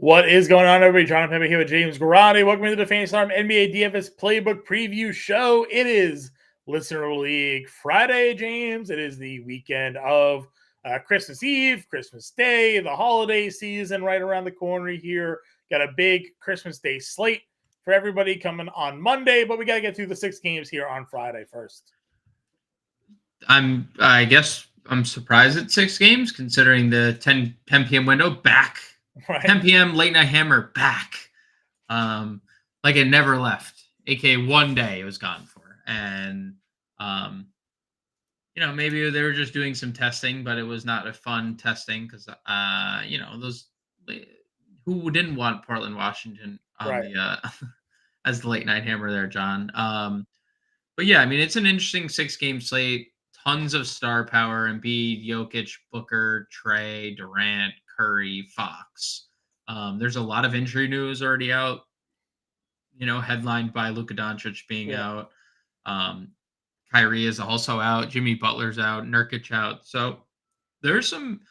What is going on, everybody? Jon Impemba here with James Grande. Welcome to the Fantasy Alarm NBA DFS Playbook Preview Show. It is Listener League Friday, James. It is the weekend of Christmas Eve, Christmas Day, the holiday season right around the corner here. Got a big Christmas Day slate for everybody coming on Monday, but we got to get through the 6 games here on Friday first. I guess I'm surprised at 6 games considering the 10 p.m. window back. Right. 10 p.m. late night hammer back. Like it never left. AKA one day it was gone for. And maybe they were just doing some testing, but it was not a fun testing because those who didn't want Portland, Washington on right. the as the late night hammer there, John. But yeah, I mean it's an interesting 6-game slate. Tons of star power: Embiid, Jokic, Booker, Trey, Durant, Curry, Fox. There's a lot of injury news already out. Headlined by Luka Doncic being out. Kyrie is also out. Jimmy Butler's out. Nurkic out. So there's some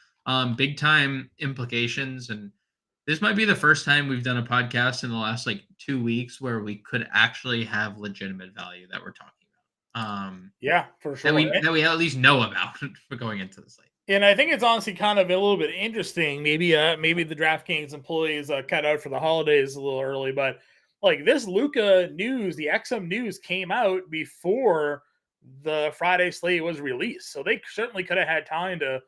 big time implications, and this might be the first time we've done a podcast in the last 2 weeks where we could actually have legitimate value that we're talking. Yeah, for sure. That we at least know about for going into the slate. And I think it's honestly kind of a little bit interesting. Maybe the DraftKings employees cut out for the holidays a little early, but this Luka news, the XM news came out before the Friday slate was released. So they certainly could have had time to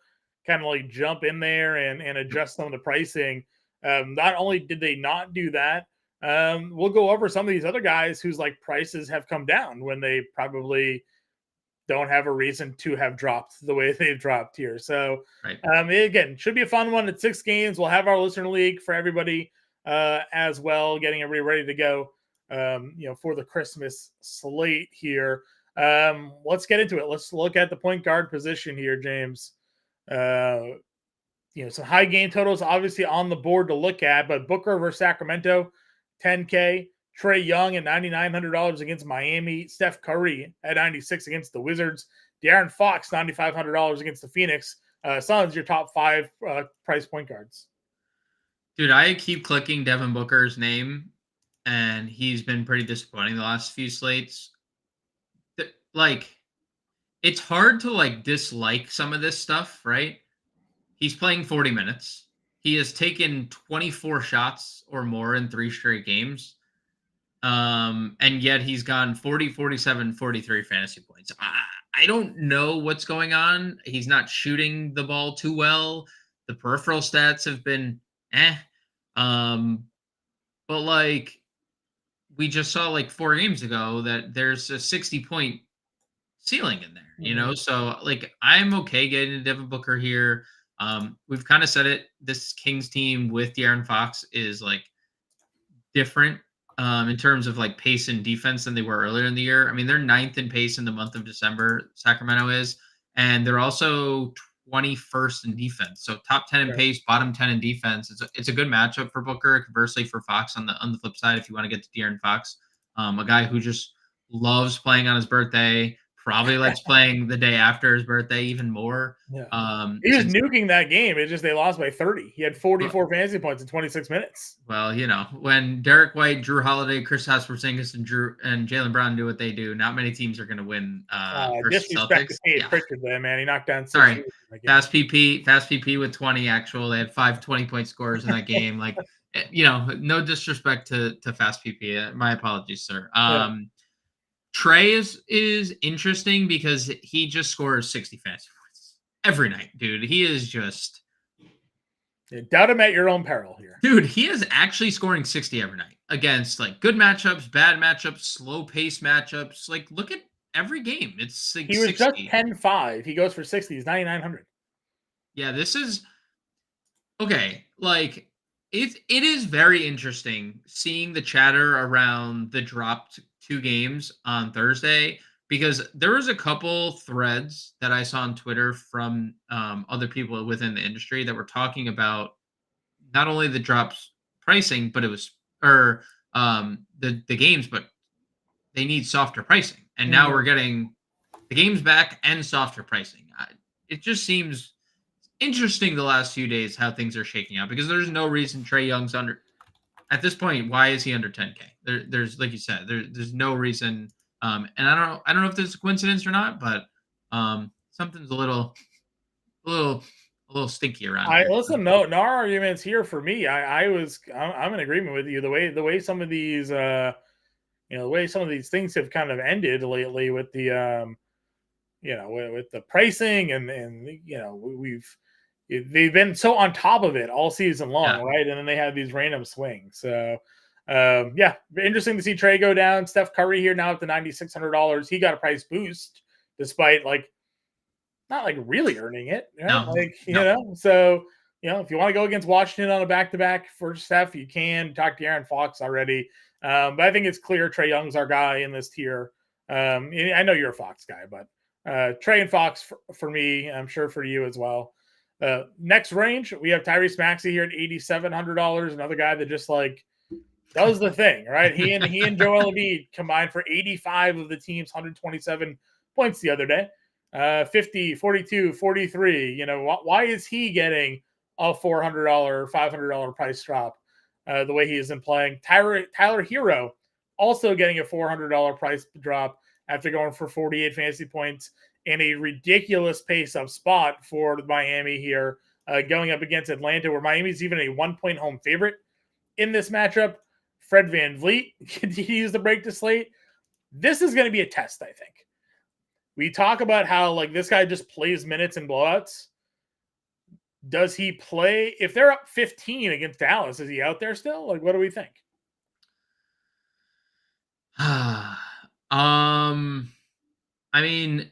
kind of jump in there and adjust some of the pricing. Not only did they not do that, we'll go over some of these other guys whose prices have come down when they probably don't have a reason to have dropped the way they've dropped here. So right. Again, should be a fun one at 6 games. We'll have our listener league for everybody as well, getting everybody ready to go, for the Christmas slate here. Let's get into it. Let's look at the point guard position here, James. Some high game totals obviously on the board to look at, but Booker versus Sacramento, $10K. Trey Young at $9,900 against Miami. Steph Curry at $96 against the Wizards. De'Aaron Fox, $9,500 against the Phoenix Suns. Your top 5 price point guards. Dude, I keep clicking Devin Booker's name, and he's been pretty disappointing the last few slates. It's hard to dislike some of this stuff, right? He's playing 40 minutes. He has taken 24 shots or more in 3 straight games. And yet he's gone 40, 47, 43 fantasy points. I don't know what's going on. He's not shooting the ball too well. The peripheral stats have been but we just saw 4 games ago that there's a 60-point ceiling in there, So I'm okay getting Devin Booker here. We've kind of said it. This Kings team with De'Aaron Fox is different in terms of pace and defense than they were earlier in the year. I mean, they're 9th in pace in the month of December, Sacramento is, and they're also 21st in defense. So top 10 in pace, bottom 10 in defense. It's a good matchup for Booker. Conversely, for Fox on the flip side, if you want to get to De'Aaron Fox, a guy who just loves playing on his birthday, probably likes playing the day after his birthday even more. Yeah. He was nuking that game. It's just they lost by 30. He had 44 fantasy points in 26 minutes. Well, when Derek White, Drew Holiday, Kristaps Porzingis, and Jaylen Brown do what they do, not many teams are going to win. Disrespect to Kate Pritchard there, man. He knocked down 6. Sorry, fast PP with 20 actual. They had 5 20-point scorers in that game. No disrespect to fast PP. My apologies, sir. Trey is interesting because he just scores 60 fantasy points every night, dude. He is just doubt him at your own peril here. Dude, he is actually scoring 60 every night against good matchups, bad matchups, slow pace matchups. Look at every game. It's he was 60. just 10-5. He goes for 60. He's 9,900. Yeah, this is okay. It is very interesting seeing the chatter around the dropped 2 games on Thursday, because there was a couple threads that I saw on Twitter from other people within the industry that were talking about not only the drops pricing, but it was the games, but they need softer pricing. And now we're getting the games back and softer pricing. It just seems interesting the last few days how things are shaking out, because there's no reason Trae Young's under at this point. Why is he under 10K? There's like you said, there's no reason. And I don't know if this is a coincidence or not, but something's a little stinky around I here. listen. No arguments here for me. I'm in agreement with you. The way some of these the way some of these things have kind of ended lately with the with the pricing and they've been so on top of it all season long, Yeah. right? And then they have these random swings. So interesting to see Trey go down. Steph Curry here now at the $9,600. He got a price boost despite not really earning it, right? No. So if you want to go against Washington on a back-to-back for Steph, you can. Talk to Aaron Fox already. But I think it's clear Trae Young's our guy in this tier. I know you're a Fox guy, but Trae and Fox for me, I'm sure for you as well. Next range, we have Tyrese Maxey here at $8,700. Another guy that just does the thing, right? He and Joel Embiid combined for 85 of the team's 127 points the other day. 50, 42, 43. Why is he getting a $400, $500 price drop the way he isn't playing? Tyler Hero also getting a $400 price drop after going for 48 fantasy points and a ridiculous pace-up spot for Miami here, going up against Atlanta, where Miami's even a 1-point home favorite in this matchup. Fred VanVleet continues to break the slate. This is going to be a test, I think. We talk about how this guy just plays minutes and blowouts. Does he play if they're up 15 against Dallas? Is he out there still? What do we think? I mean,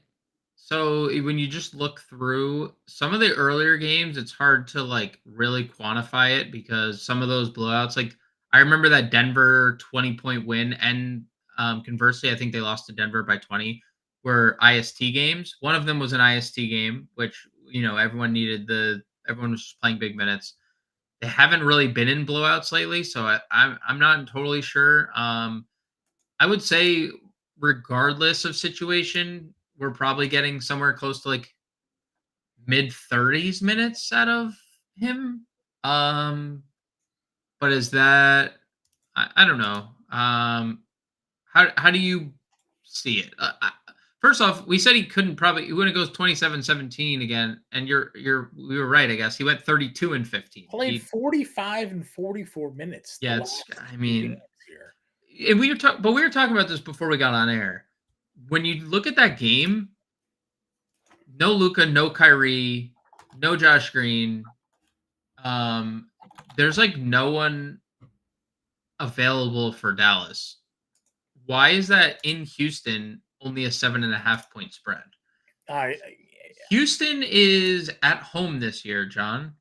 so when you just look through some of the earlier games, it's hard to really quantify it, because some of those blowouts, I remember that Denver 20-point win, and conversely, I think they lost to Denver by 20, were IST games. One of them was an IST game, which everyone was just playing big minutes. They haven't really been in blowouts lately, so I'm not totally sure. I would say, regardless of situation, we're probably getting somewhere close to mid 30s minutes out of him. But is that, I don't know. How do you see it? First off, we said he wouldn't go 27-17 again, and we were right, I guess. He went 32 and 15. Played 45 and 44 minutes. Yeah, and we were talking about this before we got on air. When you look at that game, no Luka, no Kyrie, no Josh Green. There's no one available for Dallas. Why is that in Houston only a 7.5-point spread? Houston is at home this year, John.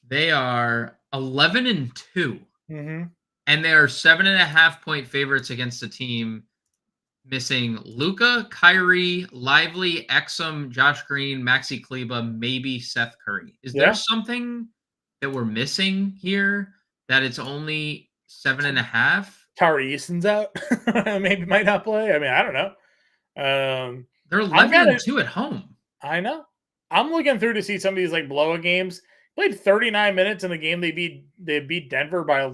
They are 11-2. Mm-hmm. And they are 7.5-point favorites against a team missing Luka, Kyrie, Lively, Exum, Josh Green, Maxi Kleber, maybe Seth Curry. Is there something that we're missing here that it's only 7.5? Tari Easton's out. Maybe might not play. I mean, I don't know. They're 11-2 at home. I know. I'm looking through to see some of these blowout games. Played 39 minutes in the game. They beat Denver by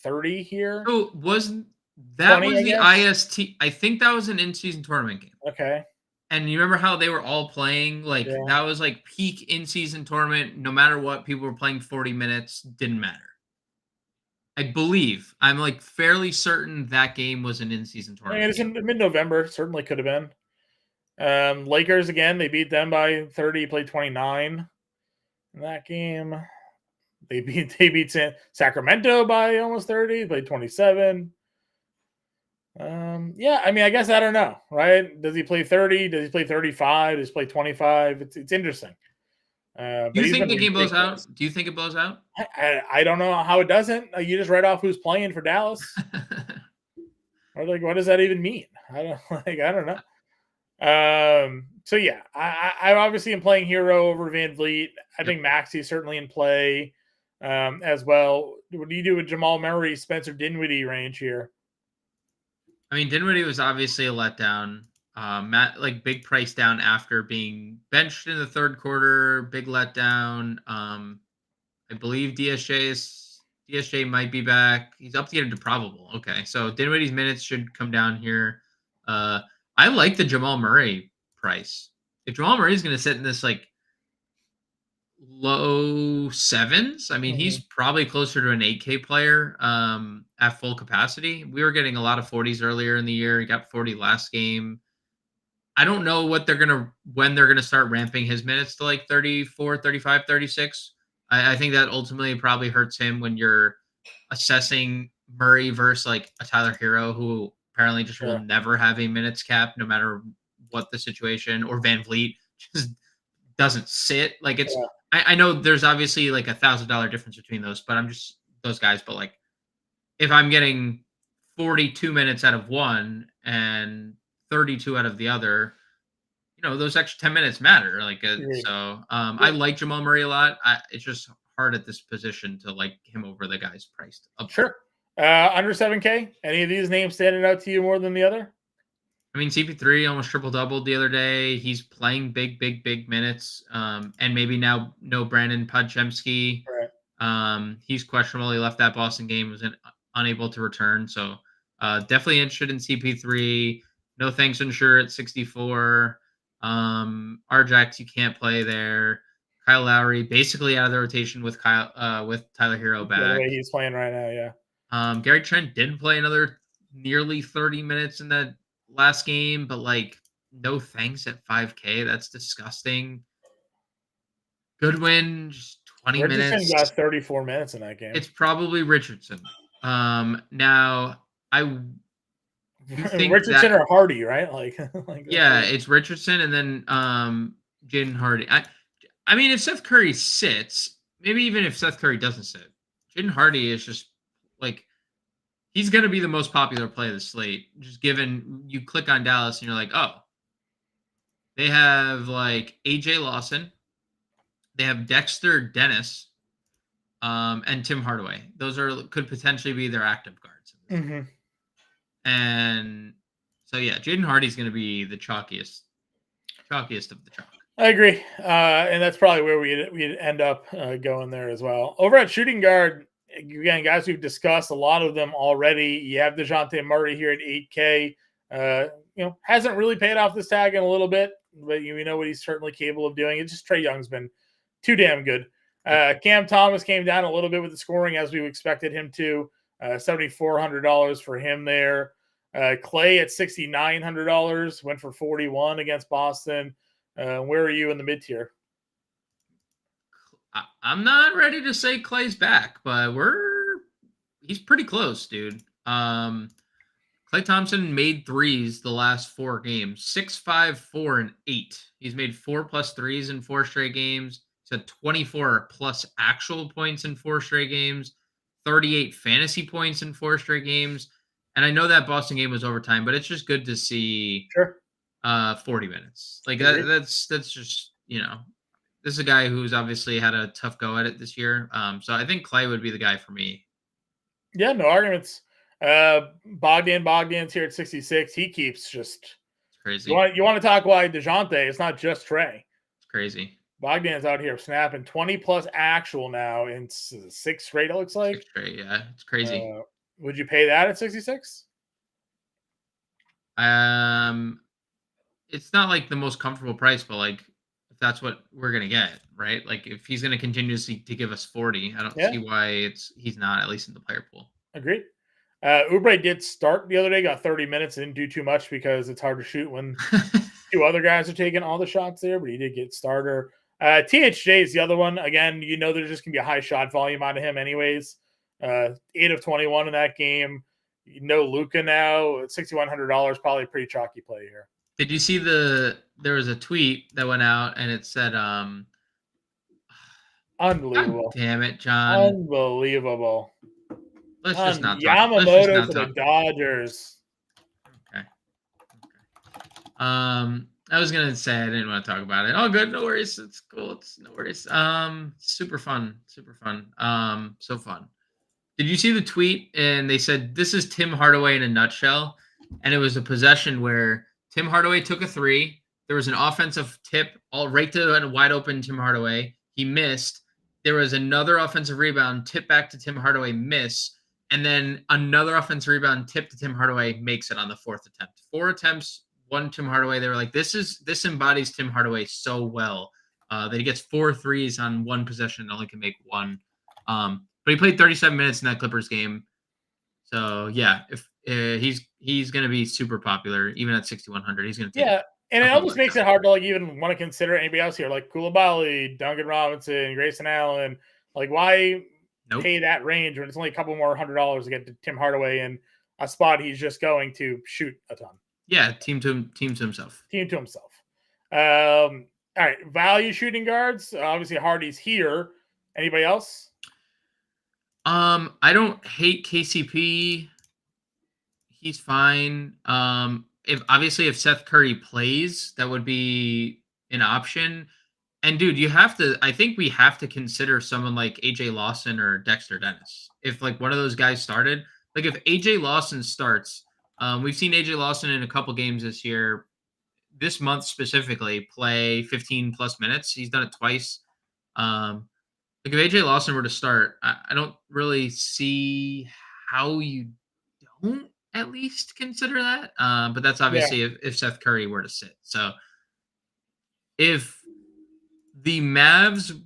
30 here. So was the IST? I think that was an in-season tournament game. Okay. And you remember how they were all playing? That was peak in-season tournament. No matter what, people were playing 40 minutes. Didn't matter. I believe. I'm fairly certain that game was an in-season tournament. It's in mid-November. Certainly could have been. Lakers, again, they beat them by 30. Played 29 in that game. They beat Sacramento by almost 30. Played 27. Yeah, I mean, I guess I don't know, right? Does he play 30? Does he play 35? Does he play 25? It's interesting. Do you think the game blows out? Do you think it blows out? I don't know how it doesn't. You just read off who's playing for Dallas. Or what does that even mean? I don't know. So yeah, I obviously am playing Hero over VanVleet. I think Maxey's certainly in play as well. What do you do with Jamal Murray, Spencer Dinwiddie range here? I mean, Dinwiddie was obviously a letdown. Like big price down after being benched in the third quarter, big letdown. I believe DSJ might be back. He's up to get into probable. Okay, so Dinwiddie's minutes should come down here. I like the Jamal Murray price. If Jamal Murray is going to sit in this like low sevens, I mean, he's probably closer to an 8K player at full capacity. We were getting a lot of 40s earlier in the year. He got 40 last game. I don't know when they're going to start ramping his minutes to like 34, 35, 36. I think that ultimately probably hurts him when you're assessing Murray versus like a Tyler Hero, who apparently just will never have a minutes cap no matter what the situation, or Van Vliet just doesn't sit. Like it's, I know there's obviously like $1,000 difference between those, but I'm just those guys. But like, if I'm getting 42 minutes out of one and 32 out of the other, those extra 10 minutes matter. Like, I like Jamal Murray a lot. It's just hard at this position to like him over the guys priced up. Sure. Under 7K, any of these names standing out to you more than the other? I mean, CP3 almost triple-doubled the other day. He's playing big minutes. And maybe now no Brandon Podjemski. Right. He's questionable. He left that Boston game, was unable to return. So definitely interested in CP3. No thanks, Ensure at 64. Arjax, you can't play there. Kyle Lowry basically out of the rotation with Tyler Hero back. The way he's playing right now, yeah. Gary Trent didn't play another nearly 30 minutes in that last game, but like no thanks at 5K. That's disgusting. Goodwin, just 20 Richardson minutes. got 34 minutes in that game. It's probably Richardson. Now I think Richardson or Hardy, right? Like yeah, it's Richardson and then Jaden Hardy. I mean, if Seth Curry sits, maybe even if Seth Curry doesn't sit, Jaden Hardy is just like, he's going to be the most popular play of the slate. Just given you click on Dallas and you're like, oh, they have like AJ Lawson, they have Dexter Dennis, and Tim Hardaway. Those could potentially be their active guards. And so yeah, Jaden Hardy's going to be the chalkiest of the chalk. I agree, and that's probably where we'd end up going there as well. Over at shooting guard, again, guys we've discussed a lot of them already. You have DeJounte Murray here at 8K. Hasn't really paid off this tag in a little bit, but you know what he's certainly capable of doing. It's just Trae Young's been too damn good. Cam Thomas came down a little bit with the scoring as we expected him to. $7,400 for him there. Clay at $6,900 went for 41 against Boston. Where are you in the mid tier? I'm not ready to say Clay's back, but he's pretty close, dude. Klay Thompson made threes the last 4 games, 6, 5, 4, and 8. He's made 4+ threes in 4 straight games. He's had 24+ actual points in 4 straight games, 38 fantasy points in 4 straight games. And I know that Boston game was overtime, but it's just good to see 40 minutes. Like that's just, this is a guy who's obviously had a tough go at it this year. So I think Clay would be the guy for me. Yeah, no arguments. Bogdan's here at 66. He keeps just it's crazy. You want to talk why DeJounte? It's not just Trae. It's crazy. Bogdan's out here snapping 20+ actual now in 6 straight. It looks like 6 straight. Yeah, it's crazy. Would you pay that at 66? It's not like the most comfortable price, but like if that's what we're gonna get, right? Like if he's gonna continuously to give us 40, I don't see why he's not at least in the player pool. Agreed. Oubre did start the other day, got 30 minutes, didn't do too much because it's hard to shoot when 2 other guys are taking all the shots there, but he did get starter. THJ is the other one. Again, there's just gonna be a high shot volume out of him anyways. 8 of 21 in that game. Luka now at $6,100, probably a pretty chalky play here. Did you see there was a tweet that went out and it said, unbelievable. God damn it, John. Unbelievable. Let's just not talk. Yamamoto for the Dodgers. Okay. I was gonna say I didn't want to talk about it. Oh, good, no worries. It's cool. It's no worries. Super fun. So fun. Did you see the tweet? And they said this is Tim Hardaway in a nutshell, and it was a possession where Tim Hardaway took a three. There was an offensive tip all right to a wide open Tim Hardaway. He missed. There was another offensive rebound, tip back to Tim Hardaway, miss. And then another offensive rebound, tip to Tim Hardaway, makes it on the fourth attempt. 4 attempts, 1 Tim Hardaway. They were like, this embodies Tim Hardaway so well that he gets 4 threes on 1 possession and only can make 1. But he played 37 minutes in that Clippers game. So yeah, if he's going to be super popular, even at 6,100, he's going to take. Yeah, and it almost makes it hard to like even want to consider anybody else here, like Koulibaly, Duncan Robinson, Grayson Allen. Like, why pay that range when it's only a couple more $100 to get to Tim Hardaway in a spot he's just going to shoot a ton? Yeah, team to himself. Team to himself. All right, value shooting guards. Obviously, Hardy's here. Anybody else? I don't hate KCP. He's fine. If Seth Curry plays, that would be an option. And dude, I think we have to consider someone like AJ Lawson or Dexter Dennis. If like one of those guys started, like if AJ Lawson starts, we've seen AJ Lawson in a couple games this year, this month specifically, play 15 plus minutes. He's done it twice. Like if AJ Lawson were to start, I don't really see how you don't at least consider that. But that's obviously if Seth Curry were to sit. So if the Mavs,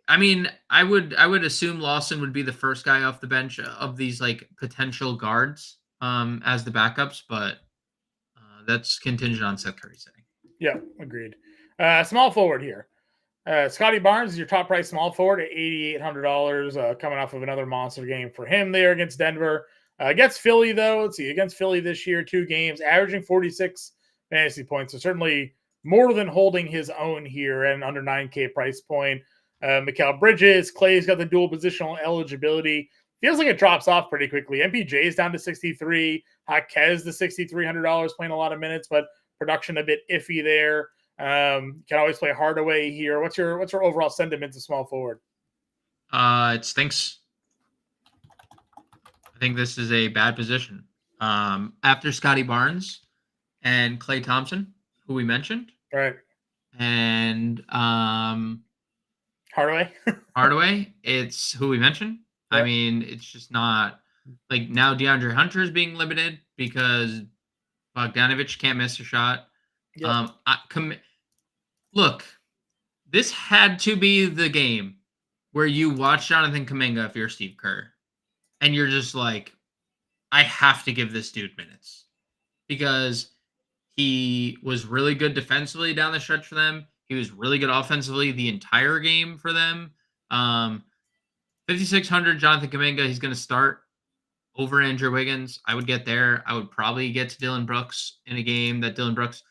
I mean, I would assume Lawson would be the first guy off the bench of these like potential guards as the backups, but that's contingent on Seth Curry sitting. Yeah, agreed. Small forward here. Scotty Barnes is your top price small forward at $8,800, coming off of another monster game for him there against Denver. Against Philly, though, let's see, against Philly this year, 2 games, averaging 46 fantasy points. So certainly more than holding his own here at an under 9K price point. Mikal Bridges, Clay's got the dual positional eligibility. Feels like it drops off pretty quickly. MPJ is down to 63. Jaquez, the $6,300, playing a lot of minutes, but production a bit iffy there. Can always play Hardaway here. What's your overall sentiment to small forward? It stinks. I think this is a bad position. After Scotty Barnes and Klay Thompson, who we mentioned, right, and Hardaway, it's who we mentioned. Yep. I mean, it's just not like now DeAndre Hunter is being limited because Bogdanovich can't miss a shot. Yep. Look, this had to be the game where you watch Jonathan Kuminga if you're Steve Kerr, and you're just like, I have to give this dude minutes because he was really good defensively down the stretch for them. He was really good offensively the entire game for them. 5,600 Jonathan Kuminga, he's going to start over Andrew Wiggins. I would get there. I would probably get to Dylan Brooks in a game that Dylan Brooks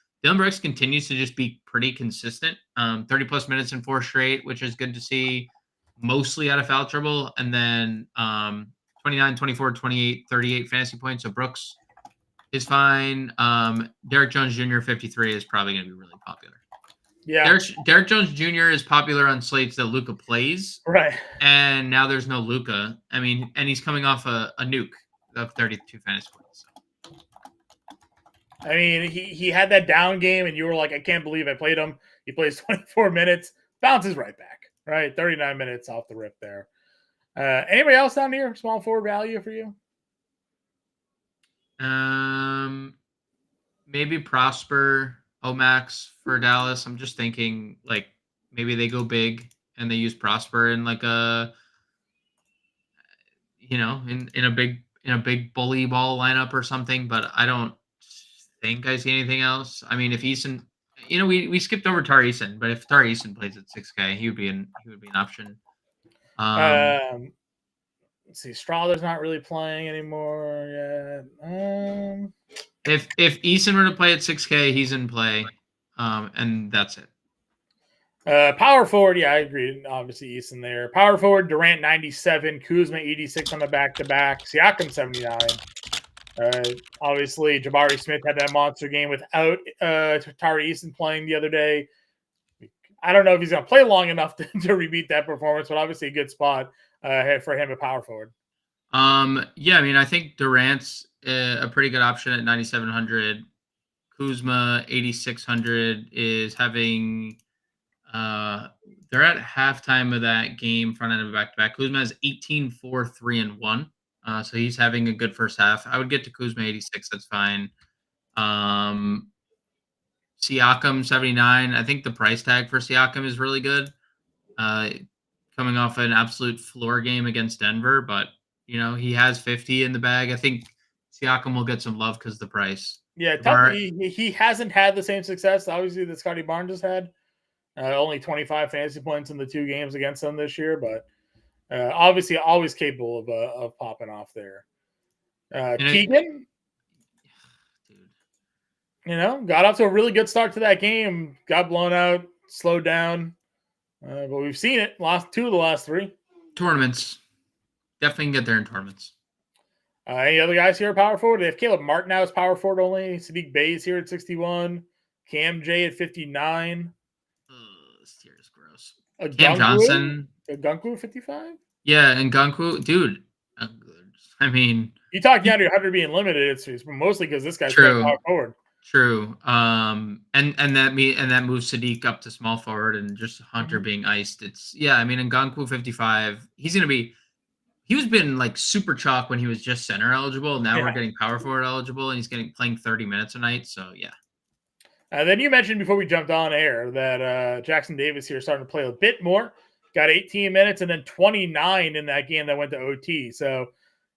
continues to just be pretty consistent. 30 plus minutes in 4 straight, which is good to see, mostly out of foul trouble. And then 29, 24, 28, 38 fantasy points. So Brooks is fine. Derek Jones Jr. 53 is probably going to be really popular. Yeah. Derek Jones Jr. is popular on slates that Luka plays. Right. And now there's no Luka. I mean, and he's coming off a nuke of 32 fantasy points. So. I mean, he had that down game, and you were like, I can't believe I played him. He plays 24 minutes, bounces right back, right? 39 minutes off the rip there. Anybody else down here? Small forward value for you? Maybe Prosper, Omax for Dallas. I'm just thinking like maybe they go big and they use Prosper in like a, in a big bully ball lineup or something. But I don't think I see anything else. I mean, if Eason, we skipped over Tari Eason, but if Tari Eason plays at 6K, he would be an option. Let's see, Strawler's not really playing anymore yet. If Eason were to play at 6K, he's in play, and that's it. Power forward, yeah, I agree. Obviously, Eason there. Power forward, Durant 97, Kuzma 86 on the back-to-back, Siakam 79. Obviously, Jabari Smith had that monster game without Tari Eason playing the other day. I don't know if he's going to play long enough to repeat that performance, but obviously a good spot for him at power forward. Yeah, I mean, I think Durant's a pretty good option at 9,700. Kuzma 8,600 is having. They're at halftime of that game, front end of back to back. Kuzma has 18, 4, 3, and 1. So he's having a good first half. I would get to Kuzma 86. That's fine. Siakam 79. I think the price tag for Siakam is really good. Coming off an absolute floor game against Denver, but he has 50 in the bag. I think Siakam will get some love because the price. Yeah, he hasn't had the same success, obviously, that Scotty Barnes has had. Only 25 fantasy points in the 2 games against them this year, but obviously always capable of popping off there. Keegan, dude, got off to a really good start to that game, got blown out, slowed down, but we've seen it. Lost 2 of the last 3 tournaments. Definitely can get there in tournaments. Any other guys here at power forward? They have Caleb Martin now as power forward only. Sadiq Bey is here at 61. Cam J at 59. This tier is gross. Cam Johnson. Gunku 55? Yeah, and Gunku, dude. I mean, you talked down to 100 being limited. It's mostly because this guy's power forward. True. And that moves Sadiq up to small forward and just Hunter being iced. I mean, in Gunku 55, he was been like super chalk when he was just center eligible. Now we're getting power forward eligible, and he's playing 30 minutes a night. So yeah. Then you mentioned before we jumped on air that Jackson Davis here starting to play a bit more. Got 18 minutes and then 29 in that game that went to OT. So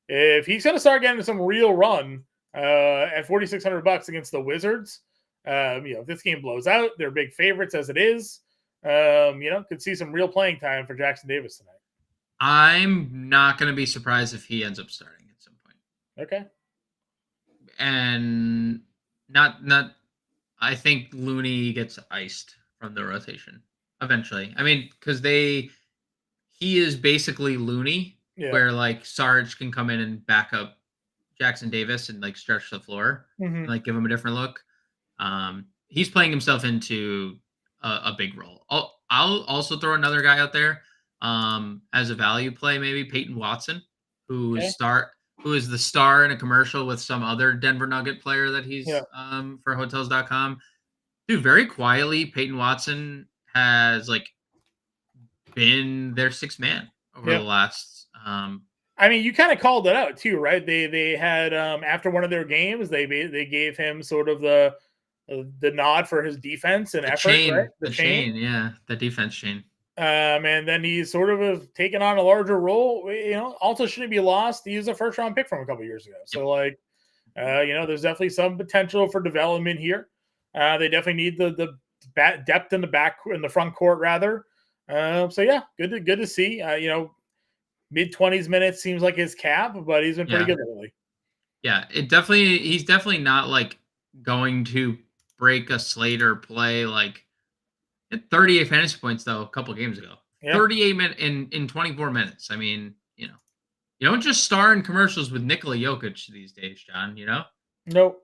if he's going to start getting some real run at $4,600 against the Wizards, if this game blows out, they're big favorites as it is. Could see some real playing time for Jackson Davis tonight. I'm not going to be surprised if he ends up starting at some point. Okay. And I think Looney gets iced from the rotation eventually. I mean, because he is basically Looney, where like Sarge can come in and back up Jackson Davis and like stretch the floor, and, like give him a different look. He's playing himself into a big role. I'll also throw another guy out there. As a value play, maybe Peyton Watson, who is the star in a commercial with some other Denver Nugget player that he's for Hotels.com. Dude, very quietly, Peyton Watson has like been their 6th man over the last. I mean, you kind of called it out too, right? They had after one of their games, they gave him sort of the nod for his defense and effort, right? The chain, the defense chain. And then he's sort of taken on a larger role. Also shouldn't be lost. He was a 1st-round pick from a couple years ago. So, there's definitely some potential for development here. They definitely need the depth in the front court rather. Good to see. Mid-20s minutes seems like his cap, but he's been pretty good lately. Yeah, he's definitely not like going to break a slate or play like. 38 fantasy points though a couple games ago. 38 minutes in 24 minutes. I mean, you don't just star in commercials with Nikola Jokic these days, John. Nope.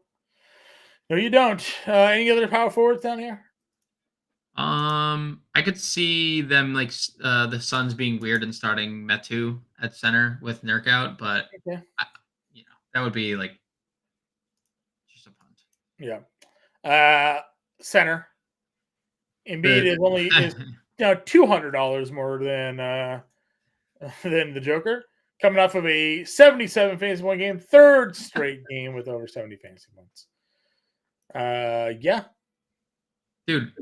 No, you don't. Any other power forwards down here? I could see them like the Suns being weird and starting Metu at center with Nurk out, but that would be like just a punt. Yeah. Center. Embiid is $200 more than the Joker, coming off of a 77 fantasy point game, 3rd straight game with over 70 fantasy points. Dude,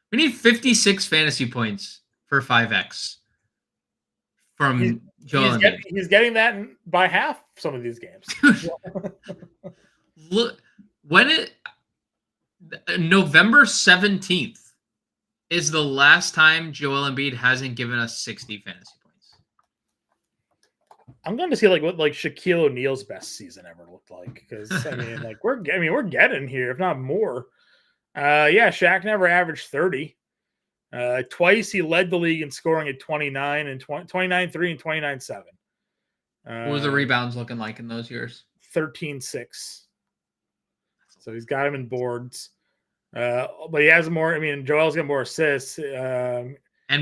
we need 56 fantasy points for 5x from Joel Embiid. He's getting that by half some of these games. Look, November 17th is the last time Joel Embiid hasn't given us 60 fantasy points. I'm going to see what Shaquille O'Neal's best season ever looked like, because we're getting here, if not more. Shaq never averaged 30. Twice he led the league in scoring at 29 and 29-3 and 29-7. What was the rebounds looking like in those years? 13-6. So he's got him in boards. But he has more. I mean, Joel's got more assists. And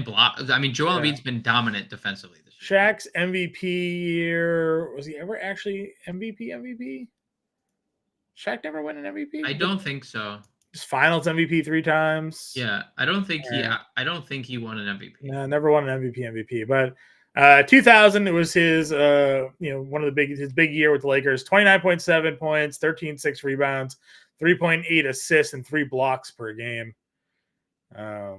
block. I mean, Joel Embiid's been dominant defensively this Shaq's MVP year, was he ever actually MVP? Shaq never won an MVP? I don't think so. Just finals MVP 3 times. Yeah, I don't think he won an MVP. No, never won an MVP. But 2000, it was his one of his big year with the Lakers. 29.7 points, 13.6 rebounds, 3.8 assists, and 3 blocks per game. I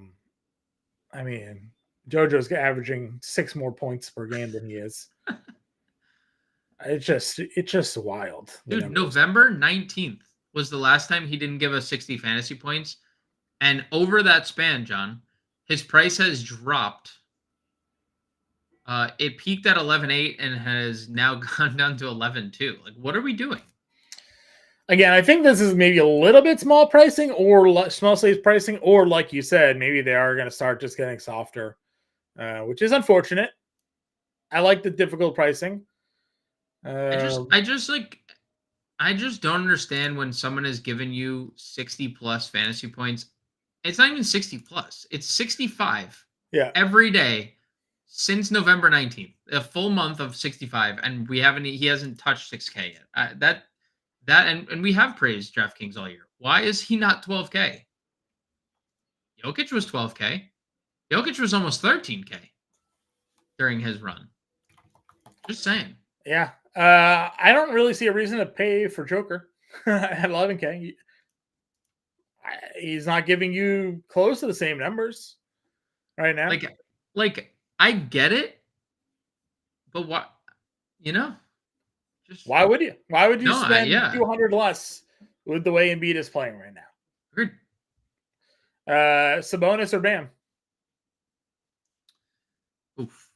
mean, JoJo's averaging 6 more points per game than he is. It's just wild. Dude, November 19th was the last time he didn't give us 60 fantasy points. And over that span, John, his price has dropped. It peaked at 11.8 and has now gone down to 11.2. Like, what are we doing? Again, I think this is maybe a little bit small pricing or small slate pricing, or like you said, maybe they are going to start just getting softer, which is unfortunate. I like the difficult pricing. I just don't understand when someone has given you 60 plus fantasy points. It's not even 60 plus. It's 65. Yeah. Every day since November 19th, a full month of 65, and he hasn't touched 6K yet. And we have praised DraftKings all year. Why is he not 12K? Jokic was 12K. Jokic was almost 13K during his run. Just saying. Yeah. I don't really see a reason to pay for Joker at 11K. He's not giving you close to the same numbers right now. Like I get it, but what, just why would you? Why would you spend 200 less with the way Embiid is playing right now? Agreed. Sabonis or Bam? Oof.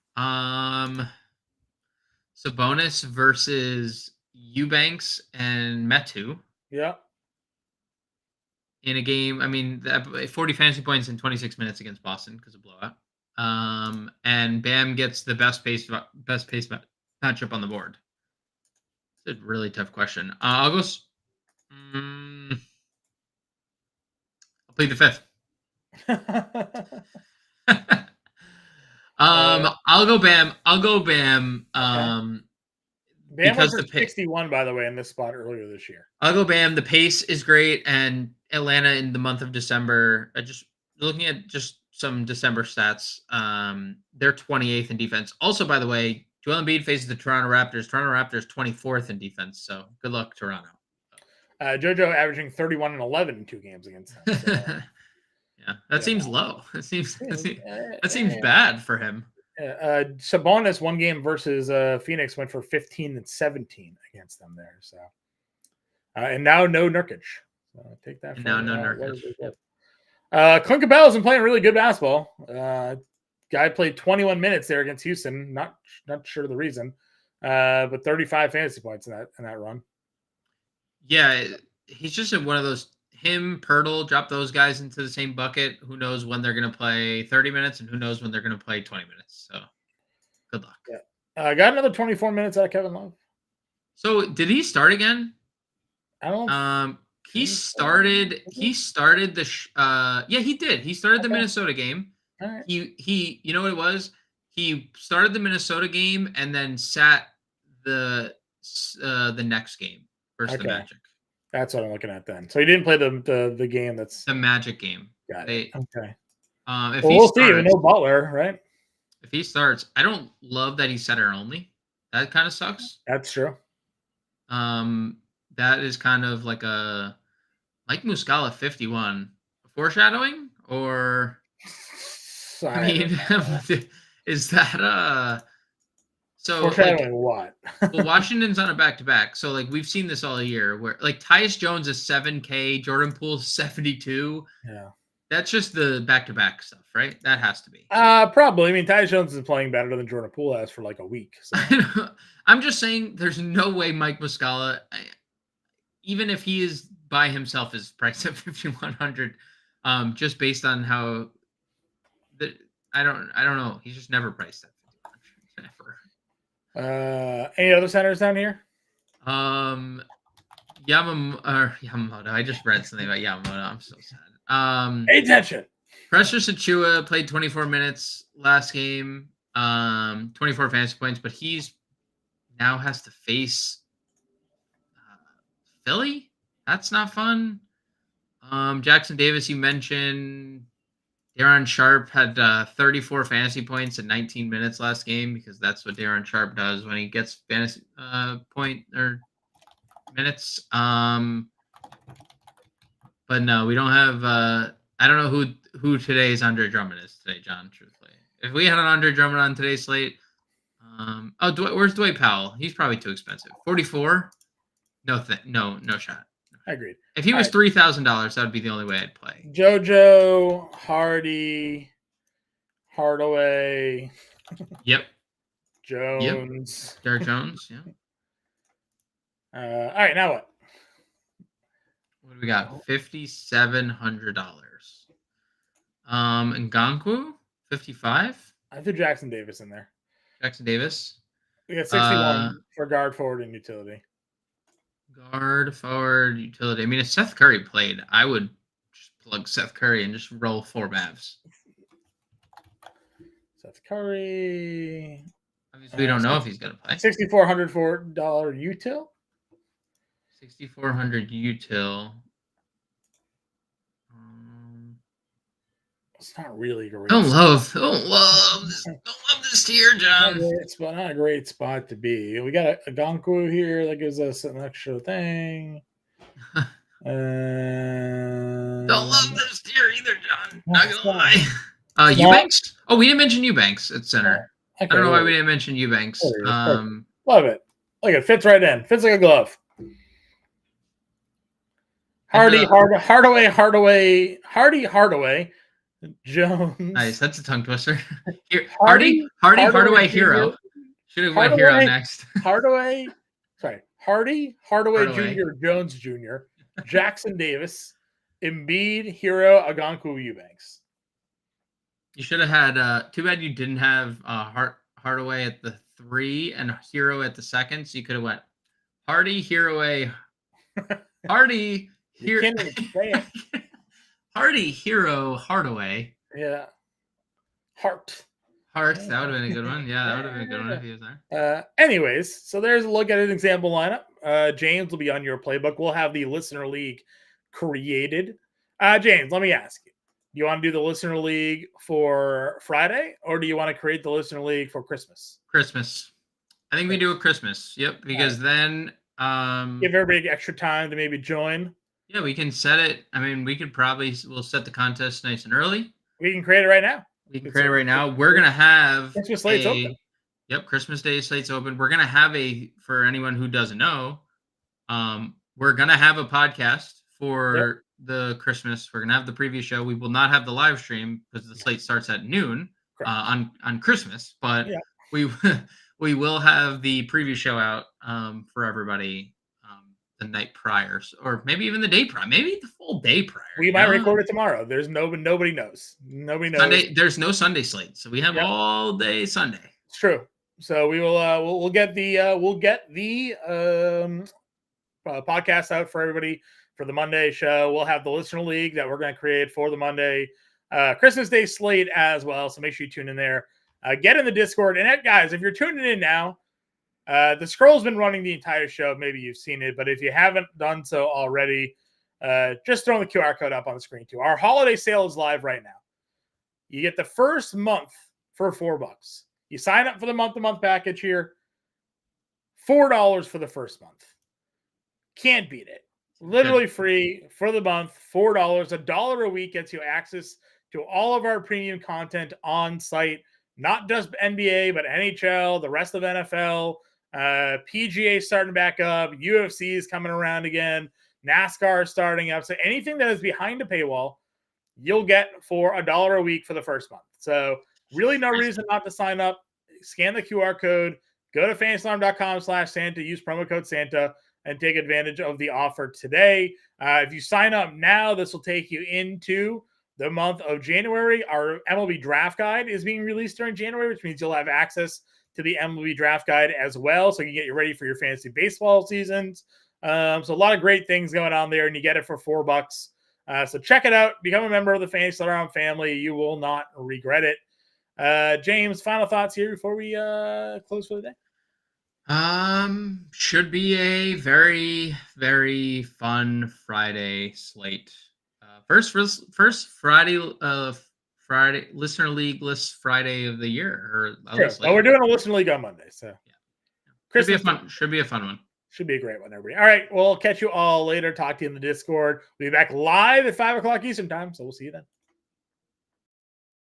Sabonis versus Eubanks and Metu. Yeah. In a game, 40 fantasy points in 26 minutes against Boston because of blowout. And Bam gets the best pace matchup on the board. It's a really tough question. I'll go. I'll plead the fifth. I'll go Bam. Bam because was 61, by the way, in this spot earlier this year. I'll go Bam. The pace is great, and Atlanta in the month of December. Just looking at just some December stats, they're 28th in defense. Also, by the way, Joel Embiid faces the Toronto Raptors. Toronto Raptors 24th in defense. So good luck, Toronto. JoJo averaging 31 and 11 in 2 games against them. So. Yeah, that seems low. That seems bad for him. Sabonis 1 game versus Phoenix went for 15 and 17 against them there. So, and now no Nurkic. So take that. Now no Nurkic. Clint Capela's been playing really good basketball. Guy played 21 minutes there against Houston. Not sure the reason, but 35 fantasy points in that run. Yeah, he's just in one of those. Him, Pirtle, drop those guys into the same bucket. Who knows when they're going to play 30 minutes and who knows when they're going to play 20 minutes. So good luck. Yeah. Got another 24 minutes out of Kevin Love. So did he start again? I don't know. He started the yeah, he did. He started the Minnesota game. All right. He you know what it was? He started the Minnesota game and then sat the next game versus the Magic. That's what I'm looking at then. So he didn't play the game that's the Magic game. Got it. Okay. We'll see. We know Butler, right? If he starts, I don't love that he's center only. That kind of sucks. That's true. That is kind of like a Mike Muscala 51 foreshadowing, or is that so foreshadowing what? Well, Washington's on a back-to-back, so like we've seen this all year where like Tyus Jones is 7K, Jordan Poole's 72. Yeah. That's just the back-to-back stuff, right? That has to be. Probably. Tyus Jones is playing better than Jordan Poole has for like a week. So. I'm just saying there's no way Mike Muscala, even if he is by himself, is priced at 5,100, just based on how I don't know. He's just never priced at 5,100 ever. Any other centers down here? Yamamoto. I just read something about Yamamoto. I'm so sad. Pay attention. Precious Achua played 24 minutes last game. 24 fantasy points, but he's now has to face Philly. That's not fun. Jackson Davis, you mentioned. Darren Sharp had 34 fantasy points in 19 minutes last game because that's what Darren Sharp does when he gets fantasy point or minutes. But no, we don't have. I don't know who today's Andre Drummond is today, John. Truthfully, if we had an Andre Drummond on today's slate, where's Dwight Powell? He's probably too expensive. 44. No shot. I agreed. If he was $3,000, that would be the only way I'd play. JoJo, Hardy, Hardaway. Yep. Jones. Yep. Derek Jones. Yeah. All right. Now what? What do we got? $5,700. Ngankwu, 55. I threw Jackson Davis in there. Jackson Davis. We got 61 for guard, forward, and utility. Guard, forward, utility. I mean, if Seth Curry played, I would just plug Seth Curry and just roll 4 Mavs. Seth Curry. Obviously, we don't know if he's going to play. $6,400 util. 6,400 util. It's not really great. Don't love this tier, John. Not a great spot to be. We got a Ngankwu here that gives us an extra thing. Don't love this tier either, John. Not gonna lie. Eubanks. Oh, we didn't mention Eubanks at center. Okay, I don't know why we didn't mention Eubanks. Love it. Look, it fits right in. Fits like a glove. Hardaway, Jones. Nice. That's a tongue twister. Hardaway, Hero. Should have went Hero next. Hardy, Hardaway Jr., Jones Jr., Jackson Davis, Embiid, Hero, Ngankwu, Eubanks. You should have had. Too bad you didn't have Hardaway at the 3 and Hero at the 2nd. So you could have went Hardy, Hero, Hardy. You can't even say it. Hardy, Hero, Hardaway. Yeah. Hart. That would have been a good one. Yeah, that would have been a good one if he was there. Anyways, so there's a look at an example lineup. James will be on your playbook. We'll have the listener league created. James, let me ask you. Do you want to do the listener league for Friday, or do you want to create the listener league for Christmas? Christmas. I think we do it Christmas. Yep, because then give everybody extra time to maybe join. Yeah, we can set it. I mean, we'll set the contest nice and early. We can create it right now. We're going to have Christmas slate's open. Yep, Christmas Day slate's open. We're going to have for anyone who doesn't know, we're going to have a podcast for the Christmas. We're going to have the preview show. We will not have the live stream because the slate starts at noon on Christmas, but we will have the preview show out for everybody the night prior, or maybe even the day prior, maybe the full day prior. We might record it tomorrow. There's nobody knows. Nobody knows. Sunday, there's no Sunday slate, so we have all day Sunday. It's true. So we will we'll get the podcast out for everybody for the Monday show. We'll have the listener league that we're going to create for the Monday Christmas Day slate as well. So make sure you tune in there. Get in the Discord, and guys, if you're tuning in now. The scroll's been running the entire show. Maybe you've seen it, but if you haven't done so already, just throw the QR code up on the screen too. Our holiday sale is live right now. You get the first month for $4. You sign up for the month-to-month package here. $4 for the first month. Can't beat it. Literally free for the month. $4. $1 a week gets you access to all of our premium content on site. Not just NBA, but NHL, the rest of NFL. PGA starting back up, UFC is coming around again, NASCAR is starting up. So anything that is behind a paywall, you'll get for $1 a week for the first month. So really no reason not to sign up. Scan the QR code, go to fantasyalarm.com/Santa, use promo code Santa, and take advantage of the offer today. If you sign up now, this will take you into the month of January. Our MLB draft guide is being released during January, which means you'll have access to the MLB draft guide as well. So you can get you ready for your fantasy baseball seasons. So a lot of great things going on there, and you get it for $4. So check it out. Become a member of the Fantasy Alarm family. You will not regret it. James, final thoughts here before we close for the day. Should be a very, very fun Friday slate. First Friday listener league list Friday of the year, or True. But we're doing a listener league on Monday, so yeah. Should be a fun one. Should be a great one, everybody. All right, we'll catch you all later. Talk to you in the Discord. We'll be back live at 5 o'clock Eastern time, so we'll see you then.